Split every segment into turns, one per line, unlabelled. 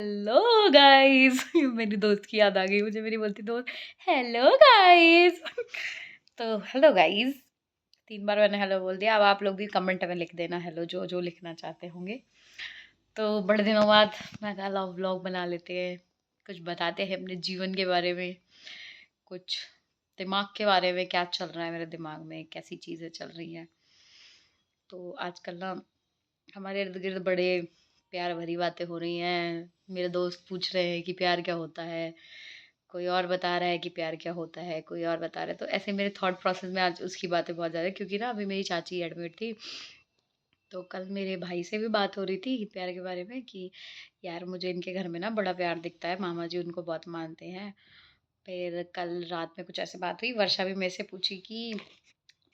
Hello guys मेरी दोस्त की याद आ गई मुझे, मेरी बोलती दोस्त हेलो गाइस तो हेलो गाइस 3 बार मैंने हेलो बोल दिया। अब आप लोग भी कमेंट में लिख देना हेलो, जो जो लिखना चाहते होंगे। तो बड़े दिनों बाद मैं कहा लव व्लॉग बना लेते हैं, कुछ बताते हैं अपने जीवन के बारे में, कुछ दिमाग के बारे में, क्या चल रहा है मेरे दिमाग में, कैसी चीज़ें चल रही हैं। तो आजकल ना हमारे इर्द गिर्द बड़े प्यार भरी बातें हो रही हैं। मेरे दोस्त पूछ रहे हैं कि प्यार क्या होता है, कोई और बता रहा है कि प्यार क्या होता है, कोई और बता रहा है। तो ऐसे मेरे थॉट प्रोसेस में आज उसकी बातें बहुत ज़्यादा, क्योंकि ना अभी मेरी चाची एडमिट थी। तो कल मेरे भाई से भी बात हो रही थी प्यार के बारे में कि यार मुझे इनके घर में ना बड़ा प्यार दिखता है, मामा जी उनको बहुत मानते हैं। फिर कल रात में कुछ ऐसे बात हुई, वर्षा भी मेरे से पूछी कि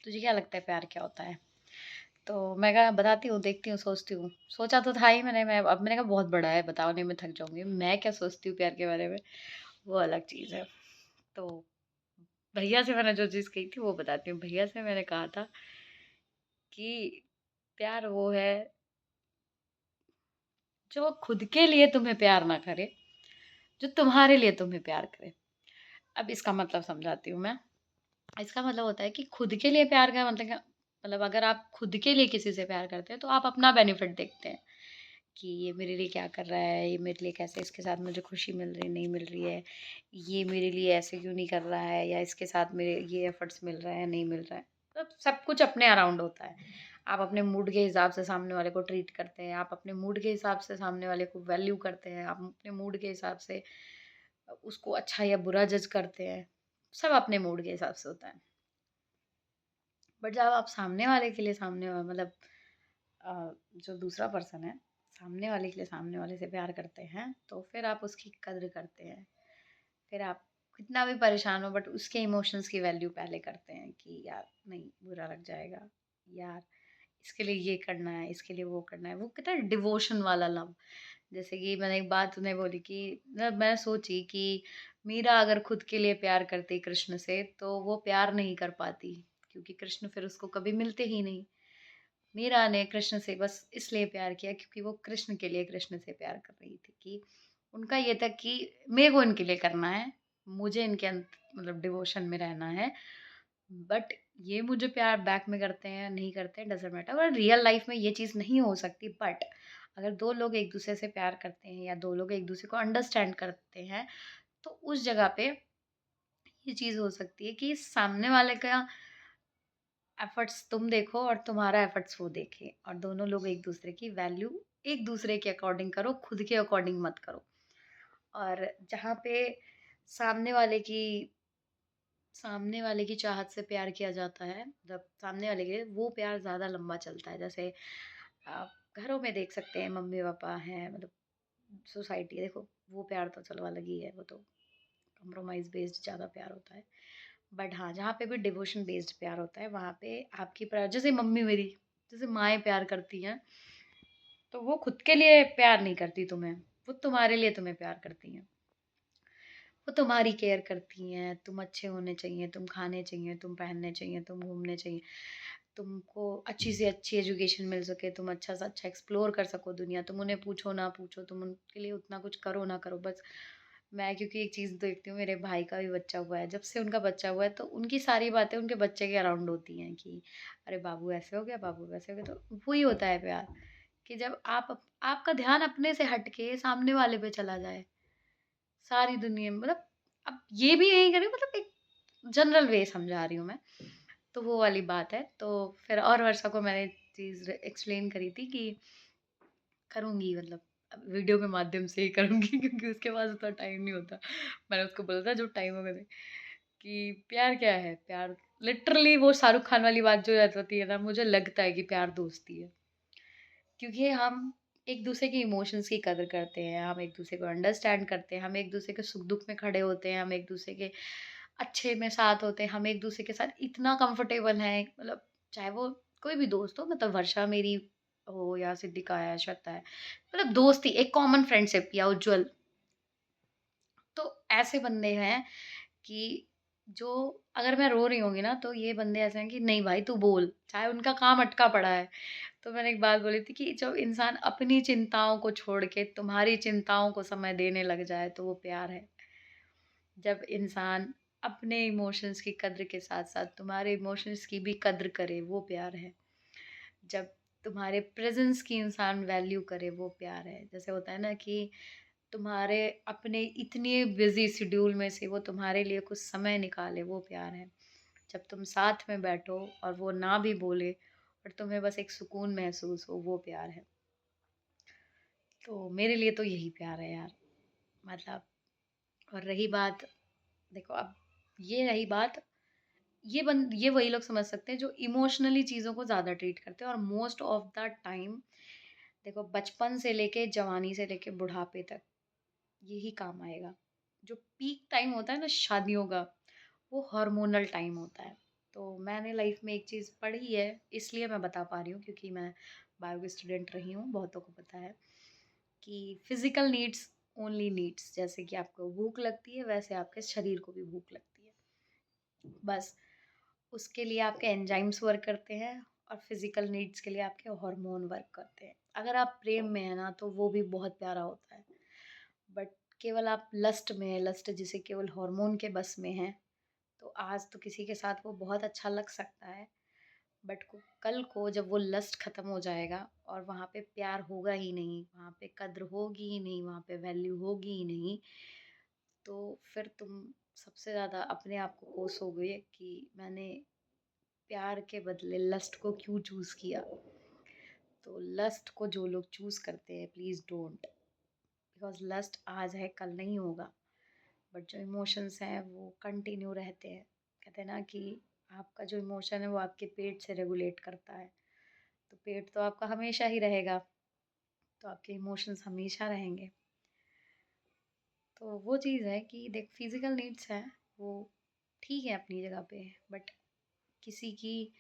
तुझे क्या लगता है प्यार क्या होता है। तो मैं कहा बताती हूँ, देखती हूँ, सोचती हूँ। सोचा तो था ही मैं अब मैंने कहा बहुत बड़ा है, बताओ नहीं मैं थक जाऊंगी। मैं क्या सोचती हूँ प्यार के बारे में, वो अलग चीज़ है। तो भैया से मैंने जो चीज़ कही थी वो बताती हूँ। भैया से मैंने कहा था कि प्यार वो है जो खुद के लिए तुम्हें प्यार ना करे, जो तुम्हारे लिए तुम्हें प्यार करे। अब इसका मतलब समझाती हूँ मैं। इसका मतलब होता है कि खुद के लिए प्यार का मतलब क्या, मतलब अगर आप खुद के लिए किसी से प्यार करते हैं तो आप अपना बेनिफिट देखते हैं कि ये मेरे लिए क्या कर रहा है, ये मेरे लिए कैसे, इसके साथ मुझे खुशी मिल रही नहीं मिल रही है, ये मेरे लिए ऐसे क्यों नहीं कर रहा है, या इसके साथ मेरे ये एफर्ट्स मिल रहा है नहीं मिल रहा है। मतलब सब कुछ अपने अराउंड होता है। आप अपने मूड के हिसाब से सामने वाले को ट्रीट करते हैं, आप अपने मूड के हिसाब से सामने वाले को वैल्यू करते हैं, आप अपने मूड के हिसाब से उसको अच्छा या बुरा जज करते हैं। सब अपने मूड के हिसाब से होता है। बट जब आप सामने वाले के लिए मतलब जो दूसरा पर्सन है, सामने वाले के लिए सामने वाले से प्यार करते हैं, तो फिर आप उसकी कद्र करते हैं। फिर आप कितना भी परेशान हो बट उसके इमोशंस की वैल्यू पहले करते हैं कि यार नहीं बुरा लग जाएगा, यार इसके लिए ये करना है, इसके लिए वो करना है। वो कितना डिवोशन वाला लव। जैसे कि मैंने एक बात उन्हें बोली कि मतलब मैं सोची कि मीरा अगर खुद के लिए प्यार करती कृष्ण से तो वो प्यार नहीं कर पाती, क्योंकि कृष्ण फिर उसको कभी मिलते ही नहीं। मीरा ने कृष्ण से बस इसलिए प्यार किया क्योंकि वो कृष्ण के लिए कृष्ण से प्यार कर रही थी, कि उनका ये था कि मेरे को इनके लिए करना है, मुझे इनके मतलब डिवोशन में रहना है। बट ये मुझे प्यार बैक में करते हैं नहीं करते हैं डजेंट मैटर। और रियल लाइफ में ये चीज़ नहीं हो सकती, बट अगर दो लोग एक दूसरे से प्यार करते हैं या दो लोग एक दूसरे को अंडरस्टैंड करते हैं, तो उस जगह पे ये चीज़ हो सकती है कि सामने वाले का एफर्ट्स तुम देखो और तुम्हारा एफर्ट्स वो देखे, और दोनों लोग एक दूसरे की वैल्यू एक दूसरे के अकॉर्डिंग करो, खुद के अकॉर्डिंग मत करो। और जहाँ पे सामने वाले की सामने वाले की चाहत से प्यार किया जाता है, मतलब सामने वाले के वो प्यार ज़्यादा लंबा चलता है। जैसे आप घरों में देख सकते हैं, मम्मी पापा हैं, मतलब सोसाइटी देखो, वो प्यार तो चलो अलग ही है, वो तो कंप्रोमाइज़ बेस्ड ज़्यादा प्यार होता है। बट हाँ, जहाँ पे भी डिवोशन बेस्ड प्यार होता है वहाँ पे आपकी जैसे मम्मी मेरी, जैसे माएँ प्यार करती हैं, तो वो खुद के लिए प्यार नहीं करती तुम्हें, वो तुम्हारे लिए तुम्हें प्यार करती हैं। वो तुम्हारी केयर करती हैं, तुम अच्छे होने चाहिए, तुम खाने चाहिए, तुम पहनने चाहिए, तुम घूमने चाहिए, तुमको अच्छी से अच्छी एजुकेशन मिल सके, तुम अच्छा से अच्छा एक्सप्लोर कर सको दुनिया। तुम उन्हें पूछो ना पूछो, तुम उनके लिए उतना कुछ करो ना करो, बस मैं क्योंकि एक चीज़ देखती हूँ, मेरे भाई का भी बच्चा हुआ है, जब से उनका बच्चा हुआ है तो उनकी सारी बातें उनके बच्चे के अराउंड होती हैं कि अरे बाबू ऐसे हो गया, बाबू वैसे हो गया। तो वही होता है प्यार, कि जब आपका ध्यान अपने से हट के सामने वाले पे चला जाए, सारी दुनिया में मतलब अब ये भी यही करें, मतलब एक जनरल वे समझा रही हूँ मैं। तो वो वाली बात है। तो फिर और वर्षा को मैंने चीज़ एक्सप्लेन करी थी कि करूँगी, मतलब अब वीडियो के माध्यम से ही करूँगी क्योंकि उसके पास उतना टाइम नहीं होता। मैंने उसको बोला था जब टाइम होगा दे कि प्यार क्या है? प्यार लिटरली वो शाहरुख खान वाली बात जो रहती है ना, मुझे लगता है कि प्यार दोस्ती है। क्योंकि हम एक दूसरे के इमोशंस की कदर करते हैं, हम एक दूसरे को अंडरस्टैंड करते हैं, हम एक दूसरे के सुख दुख में खड़े होते हैं, हम एक दूसरे के अच्छे में साथ होते हैं, हम एक दूसरे के साथ इतना कंफर्टेबल हैं, मतलब चाहे वो कोई भी दोस्त हो, मतलब वर्षा मेरी हो या सिद्धिका है, श्वेता है, मतलब दोस्ती एक कॉमन फ्रेंडशिप या उज्जवल। तो ऐसे बंदे हैं कि जो अगर मैं रो रही होंगी ना तो ये बंदे ऐसे हैं कि नहीं भाई तू बोल, चाहे उनका काम अटका पड़ा है तो मैंने एक बात बोली थी कि जब इंसान अपनी चिंताओं को छोड़ के तुम्हारी चिंताओं को समय देने लग जाए तो वो प्यार है। जब इंसान अपने इमोशंस की कद्र के साथ साथ तुम्हारे इमोशंस की भी कद्र करे वो प्यार है। जब तुम्हारे प्रेजेंस की इंसान वैल्यू करे वो प्यार है। जैसे होता है ना कि तुम्हारे अपने इतने बिजी शेड्यूल में से वो तुम्हारे लिए कुछ समय निकाले वो प्यार है। जब तुम साथ में बैठो और वो ना भी बोले और तुम्हें बस एक सुकून महसूस हो वो प्यार है। तो मेरे लिए तो यही प्यार है यार। मतलब और रही बात, देखो अब ये रही बात, ये वही लोग समझ सकते हैं जो इमोशनली चीज़ों को ज़्यादा ट्रीट करते हैं और मोस्ट ऑफ द टाइम देखो बचपन से लेके जवानी से लेके बुढ़ापे तक यही काम आएगा। जो पीक टाइम होता है ना शादियों का, वो हार्मोनल टाइम होता है। तो मैंने लाइफ में एक चीज़ पढ़ी है, इसलिए मैं बता पा रही हूँ क्योंकि मैं बायो की स्टूडेंट रही हूँ, बहुतों को पता है कि फिजिकल नीड्स ओनली नीड्स, जैसे कि आपको भूख लगती है वैसे आपके शरीर को भी भूख लगती है। बस उसके लिए आपके एंजाइम्स वर्क करते हैं और फिजिकल नीड्स के लिए आपके हार्मोन वर्क करते हैं। अगर आप प्रेम में है ना तो वो भी बहुत प्यारा होता है। बट केवल आप लस्ट में है, लस्ट जिसे केवल हार्मोन के बस में है, तो आज तो किसी के साथ वो बहुत अच्छा लग सकता है, बट कल को जब वो लस्ट खत्म हो जाएगा और वहाँ पे प्यार होगा ही नहीं, वहाँ पे कद्र होगी ही नहीं, वहाँ पे वैल्यू होगी ही नहीं, तो फिर तुम सबसे ज़्यादा अपने आप को कोसोगे कि मैंने प्यार के बदले लस्ट को क्यों चूज़ किया। तो लस्ट को जो लोग चूज़ करते हैं प्लीज़ डोंट, बिकॉज लस्ट आज है कल नहीं होगा। बट जो इमोशंस हैं वो कंटिन्यू रहते हैं। कहते हैं ना कि आपका जो इमोशन है वो आपके पेट से रेगुलेट करता है, तो पेट तो आपका हमेशा ही रहेगा, तो आपके इमोशंस हमेशा रहेंगे। तो वो चीज़ है कि देख फिजिकल नीड्स हैं वो ठीक है अपनी जगह पे, बट किसी की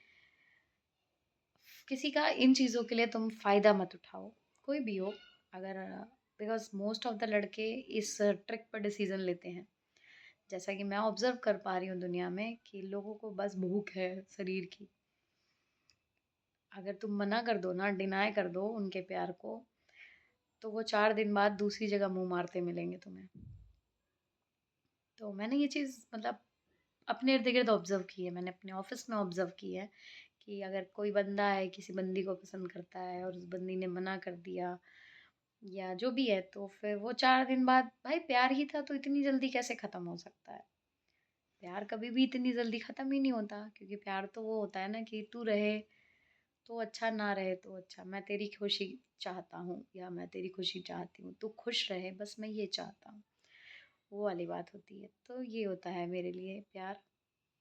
किसी का इन चीज़ों के लिए तुम फ़ायदा मत उठाओ, कोई भी हो। अगर बिकॉज मोस्ट ऑफ द लड़के इस ट्रिक पर डिसीजन लेते हैं, जैसा कि मैं ऑब्जर्व कर पा रही हूँ दुनिया में कि लोगों को बस भूख है शरीर की। अगर तुम मना कर दो ना, डिनाई कर दो उनके प्यार को, तो वो 4 दिन बाद दूसरी जगह मुंह मारते मिलेंगे तुम्हें। तो मैंने ये चीज़ मतलब अपने इर्द गिर्द ऑब्जर्व की है, मैंने अपने ऑफिस में ऑब्जर्व की है कि अगर कोई बंदा है किसी बंदी को पसंद करता है और उस बंदी ने मना कर दिया या जो भी है, तो फिर वो 4 दिन बाद, भाई प्यार ही था तो इतनी जल्दी कैसे ख़त्म हो सकता है। प्यार कभी भी इतनी जल्दी ख़त्म ही नहीं होता, क्योंकि प्यार तो वो होता है ना कि तू रहे तो अच्छा, ना रहे तो अच्छा, मैं तेरी खुशी चाहता हूँ या मैं तेरी खुशी चाहती हूँ, तू खुश रहे बस मैं ये चाहता हूँ, वो वाली बात होती है। तो ये होता है मेरे लिए प्यार।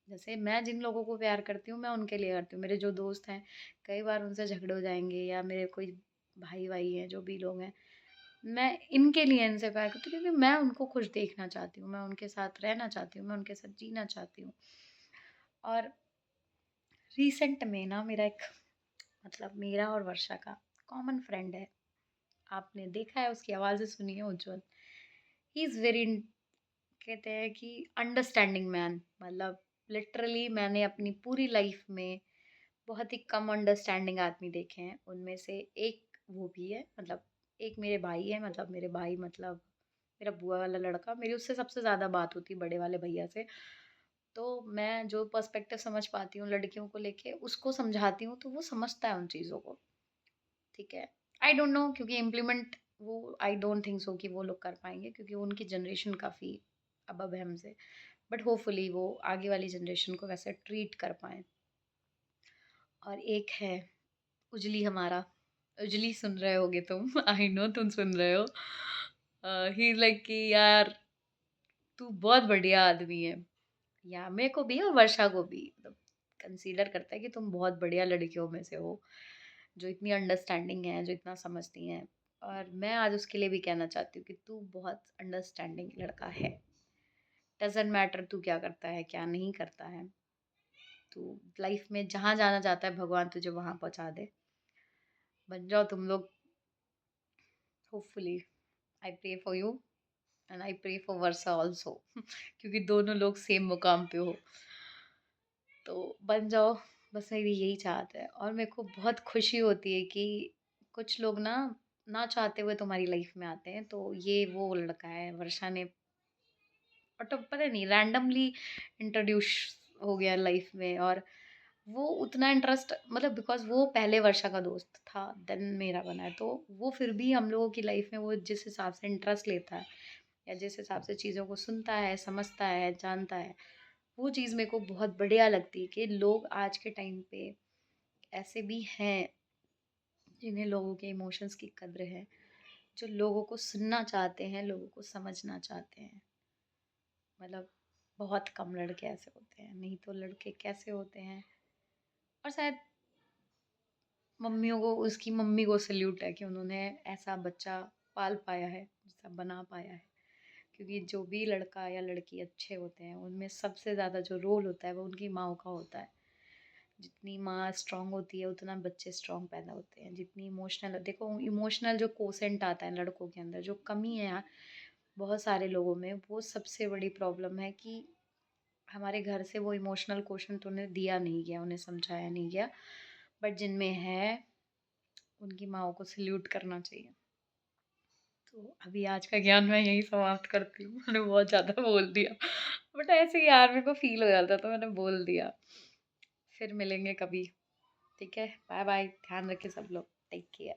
जैसे मैं जिन लोगों को प्यार करती हूँ मैं उनके लिए करती हूँ। मेरे जो दोस्त हैं कई बार उनसे झगड़े हो जाएंगे, या मेरे कोई भाई भाई हैं जो भी लोग हैं, मैं इनके लिए इनसे प्यार करती हूँ क्योंकि मैं उनको खुश देखना चाहती हूँ, मैं उनके साथ रहना चाहती हूँ, मैं उनके साथ जीना चाहती हूँ। और रिसेंट में ना मेरा एक मतलब मेरा और वर्षा का कॉमन फ्रेंड है, आपने देखा है, उसकी आवाज़ें सुनी है, उज्जवल। ही इज़ वेरी, कहते हैं कि अंडरस्टैंडिंग मैन। मतलब लिटरली मैंने अपनी पूरी लाइफ में बहुत ही कम अंडरस्टैंडिंग आदमी देखे हैं, उनमें से एक वो भी है। मतलब एक मेरे भाई है, मतलब मेरे भाई मतलब मेरा बुआ वाला लड़का, मेरी उससे सबसे ज़्यादा बात होती है बड़े वाले भैया से। तो मैं जो पर्सपेक्टिव समझ पाती हूँ लड़कियों को लेके उसको समझाती हूँ, तो वो समझता है उन चीज़ों को, ठीक है। आई डोंट नो क्योंकि इम्प्लीमेंट वो, आई डोंट थिंक सो कि वो लोग कर पाएंगे क्योंकि उनकी जनरेशन काफ़ी अबव है हमसे। बट होपफुली वो आगे वाली जनरेशन को वैसे ट्रीट कर पाएँ। और एक है उजली हमारा, उजली सुन रहे होगे तुम आई नो तुम सुन रहे हो। ही लाइक कि यार तू बहुत बढ़िया आदमी है, या मेरे को भी और वर्षा को भी मतलब कंसीडर करता है कि तुम बहुत बढ़िया लड़कियों में से हो, जो इतनी अंडरस्टैंडिंग है, जो इतना समझती हैं। और मैं आज उसके लिए भी कहना चाहती हूँ कि तू बहुत अंडरस्टैंडिंग लड़का है। डजेंट मैटर तू क्या करता है क्या नहीं करता है, तू लाइफ में जहाँ जाना चाहता है भगवान तुझे वहाँ पहुँचा दे। बन जाओ तुम लोग, hopefully. I pray for you and I pray for Varsha also क्योंकि दोनों लोग सेम मुकाम पे हो, तो बन जाओ बस मेरी यही चाहत है और मेरे को बहुत खुशी होती है कि कुछ लोग ना चाहते हुए तुम्हारी लाइफ में आते हैं। तो ये वो लड़का है, वर्षा ने तो पता नहीं रैंडमली इंट्रोड्यूस हो गया लाइफ में। और वो उतना इंटरेस्ट मतलब बिकॉज वो पहले वर्षा का दोस्त था, देन मेरा बना है। तो वो फिर भी हम लोगों की लाइफ में वो जिस हिसाब से इंटरेस्ट लेता है या जिस हिसाब से चीज़ों को सुनता है, समझता है, जानता है, वो चीज़ मेरे को बहुत बढ़िया लगती है कि लोग आज के टाइम पे ऐसे भी हैं जिन्हें लोगों के इमोशंस की कद्र है, जो लोगों को सुनना चाहते हैं, लोगों को समझना चाहते हैं। मतलब बहुत कम लड़के ऐसे होते हैं, नहीं तो लड़के कैसे होते हैं। और शायद मम्मियों को, उसकी मम्मी को सल्यूट है कि उन्होंने ऐसा बच्चा पाल पाया है, ऐसा बना पाया है। क्योंकि जो भी लड़का या लड़की अच्छे होते हैं उनमें सबसे ज़्यादा जो रोल होता है वो उनकी माँ का होता है। जितनी माँ स्ट्रांग होती है उतना बच्चे स्ट्रांग पैदा होते हैं। जितनी इमोशनल, देखो इमोशनल जो कोसेंट आता है लड़कों के अंदर, जो कमी है यार बहुत सारे लोगों में, वो सबसे बड़ी प्रॉब्लम है कि हमारे घर से वो इमोशनल क्वेश्चन तो उन्हें दिया नहीं गया, उन्हें समझाया नहीं गया। बट जिनमें है उनकी माओ को सल्यूट करना चाहिए। तो अभी आज का ज्ञान मैं यही समाप्त करती हूँ। मैंने बहुत ज़्यादा बोल दिया, बट ऐसे ही यार मेरे को फील हो जाता तो मैंने बोल दिया। फिर मिलेंगे कभी। ठीक है, बाय बाय, ध्यान रखे सब लोग, टेक केयर।